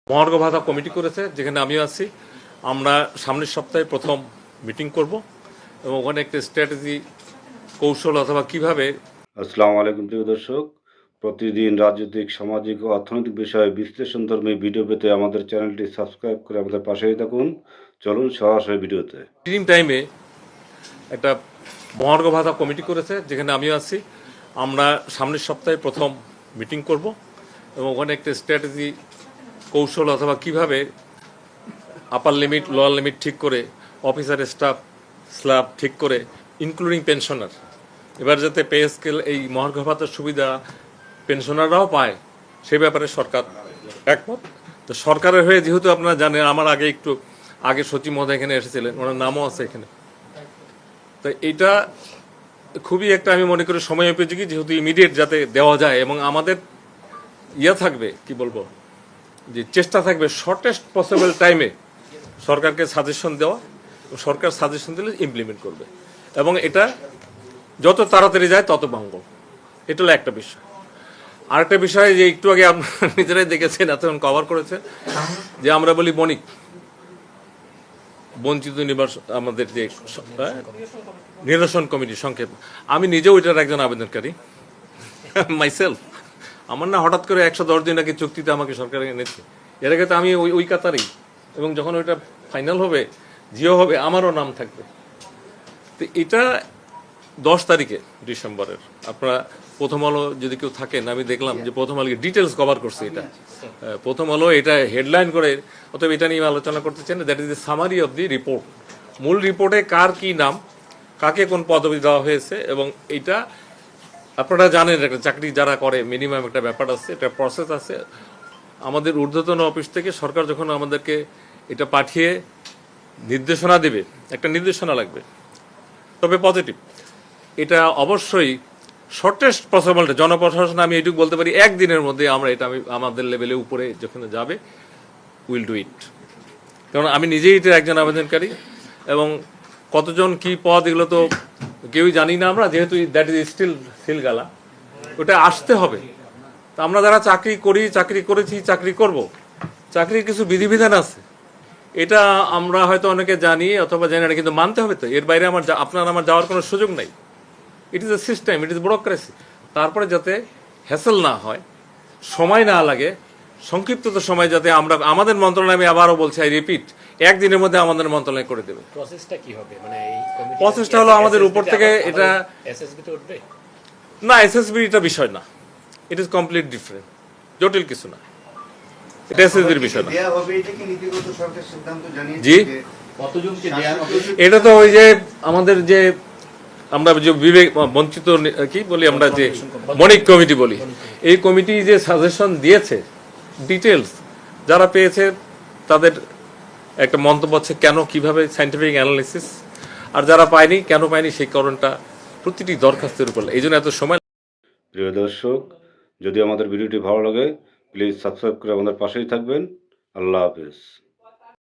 মহার্ঘ ভাতা কমিটি করেছে, যেখানে আমিও আছি। আমরা সামনের সপ্তাহে প্রথম মিটিং করব এবং ওখানে একটা স্ট্র্যাটেজি কৌশল অথবা কিভাবে। আসসালামু আলাইকুম প্রিয় দর্শক, প্রতিদিন রাজনৈতিক, সামাজিক ও অর্থনৈতিক বিষয়ে বিশ্লেষণধর্মী ভিডিও পেতে আমাদের চ্যানেলটি সাবস্ক্রাইব করে আমাদের পাশেই থাকুন। চলুন সরাসরি ভিডিওতে। টিম টাইমে একটা মহার্ঘ ভাতা কমিটি করেছে, যেখানে আমিও আছি। আমরা সামনের সপ্তাহে প্রথম মিটিং করব এবং ওখানে একটা স্ট্র্যাটেজি কৌশল অথবা কিভাবে আপার লিমিট লোয়ার লিমিট ঠিক করে, অফিসার স্টাফ স্ল্যাব ঠিক করে, ইনক্লুডিং পেনশনার, এবার যাতে পে স্কেল এই মহার্ঘ ভাতার সুবিধা পেনশনাররাও পায় সেই ব্যাপারে সরকার একমত। তো সরকারের হয়ে যেহেতু আপনারা জানেন, আমার আগে সচিব মহোদয় এখানে এসেছিলেন, ওনার নামও আছে এখানে। তো এইটা খুবই একটা আমি মনে করি সময় উপযোগী, যেহেতু ইমিডিয়েট যাতে দেওয়া যায় এবং আমাদের থাকবে কি বলবো, যে চেষ্টা থাকবে শর্টেস্ট পসিবল টাইমে সরকারকে সাজেশন দেওয়া, সরকার সাজেশন দিলে ইমপ্লিমেন্ট করবে এবং এটা যত তাড়াতাড়ি যায় তত মঙ্গল। এটা হলো একটা বিষয়। আরেকটা বিষয়, যে একটু আগে আপনারা নিজেরাই দেখেছেন, এতক্ষণ কভার করেছেন, যে আমরা বলি বঞ্চিত নিবাস আমাদের যে নিরসন কমিটি সংক্ষেপ, আমি নিজেও এটার একজন আবেদনকারী মাইসেলফ। আমার না হঠাৎ করে 110 দিন আগে চুক্তিতে আমাকে সরকার এনেছে, এর আগে তো আমি ওই কাতারেই, এবং যখন ওইটা ফাইনাল হবে, জিও হবে, আমারও নাম থাকবে। তো এটা 10 তারিখে ডিসেম্বরের, আপনারা প্রথম আলো যদি কেউ থাকেন, আমি দেখলাম যে প্রথম আলোকে ডিটেলস কভার করছে এটা। প্রথম আলো এটা হেডলাইন করে, অতএব এটা নিয়ে আলোচনা করতে চান। That is the summary of the report. মূল রিপোর্টে কার কি নাম, কাকে কোন পদবি দেওয়া হয়েছে, এবং এইটা আপনারা জানেন, একটা চাকরি যারা করে মিনিমাম একটা ব্যাপার আছে, একটা প্রসেস আছে। আমাদের ঊর্ধ্বতন অফিস থেকে সরকার যখন আমাদেরকে এটা পাঠিয়ে নির্দেশনা দেবে, একটা নির্দেশনা লাগবে, তবে পজিটিভ। এটা অবশ্যই শর্টেস্ট পসিবল জনপ্রশাসন, আমি এটুকু বলতে পারি, একদিনের মধ্যে আমরা এটা আমাদের লেভেলে উপরে যেখানে যাবে উইল ডু ইট। কারণ আমি নিজেই এটা একজন আবেদনকারী, এবং কতজন কি পদ এগুলো তো কেউই জানি না আমরা, যেহেতু দ্যাট ইজ স্টিল সিলগালা, ওটা আসতে হবে। তা আমরা যারা চাকরি করি, চাকরি করেছি, চাকরি করব, চাকরির কিছু বিধিবিধান আছে, এটা আমরা হয়তো অনেকে জানি অথবা জানি না, কিন্তু মানতে হবে। তো এর বাইরে আপনার আমার যাওয়ার কোনো সুযোগ নাই। It is a system, it is bureaucracy. তারপরে যাতে হ্যাসেল না হয়, সময় না লাগে, সংক্ষিপ্ত সময় যাতে আমরা আমাদের মন্ত্রণালয়, আমি আবারও বলছি, আই রিপিট, একদিনের মধ্যে আমাদের মন্ত্রণালয় করে দেবে। প্রসেসটা কি হবে, মানে এই প্রসেসটা হলো আমাদের উপর থেকে এটা এসএসবি তে উঠবে না, এসএসবি এটা বিষয় না, ইট ইজ কমপ্লিট ডিফারেন্ট, জটিল কিছু না, এটা এসএসবির বিষয় না। জি, এটা তো ওই যে আমাদের যে আমরা যে বঞ্চিত কি বলি, আমরা যে বণিক কমিটি বলি, এই কমিটি যে সাজেশন দিয়েছে, ডিটেলস যারা পেয়েছে তাদের একটা মন্তব্য আছে, কেন কিভাবে সাইন্টিফিক অ্যানালিসিস, আর যারা পায়নি কেন পায়নি সেই কারণটা প্রতিটি দরখাস্তের উপর। এই জন্য এত সময়। প্রিয় দর্শক, যদি আমাদের ভিডিওটি ভালো লাগে প্লিজ সাবস্ক্রাইব করে আমাদের পাশেই থাকবেন। আল্লাহ হাফেজ।